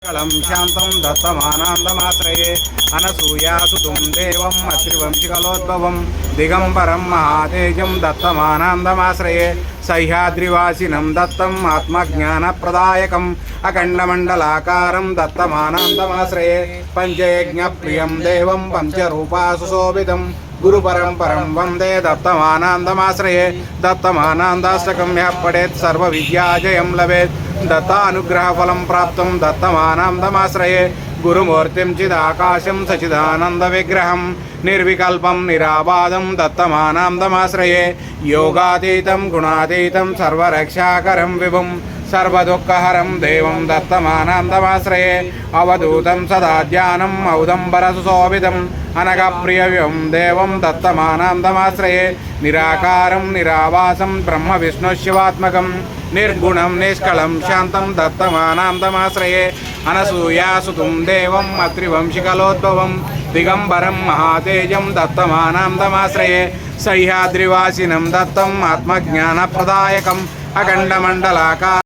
कलं शान्तं दत्तमानन्दमाश्रये अनसूयासुतं देवम् अत्रिवंशिकलोद्भवं दिगम्बरं महातेजं दत्तमानन्दमाश्रये सह्याद्रिवासिनं दत्तम् आत्मज्ञानप्रदायकम् अखण्डमण्डलाकारं दत्तमानन्दमाश्रये पञ्चयज्ञप्रियं देवं पञ्चरूपासुशोभितं गुरुपरम्परं वन्दे दत्तमानन्दमाश्रये दत्तमानन्दाष्टकं यः पठेत् सर्वविद्याजयं लभेत् दत्तानुग्रहफलं प्राप्तं दत्तमानन्दमाश्रये गुरुमूर्तिं चिदाकाशं सचिदानन्दविग्रहं निर्विकल्पं निराबाधं दत्तमानन्दमाश्रये योगातीतं गुणातीतं सर्वरक्षाकरं विभुं सर्वदुःखहरं देवं दत्तमानन्दमाश्रये अवधूतं सदा ज्ञानम् औदम्बरसुशोभितम् अनघप्रियं देवं दत्तमानन्दमाश्रये निराकारं निरावासं ब्रह्मविष्णुशिवात्मकं निर्गुणं निष्कलं शान्तं दत्तमानन्दमाश्रये अनसूयासुतं देवम् अत्रिवंशिकलोद्भवं दिगम्बरं महातेजं दत्तमानन्दमाश्रये सह्याद्रिवासिनं दत्तम् आत्मज्ञानप्रदायकम् अखण्डमण्डलाकारम्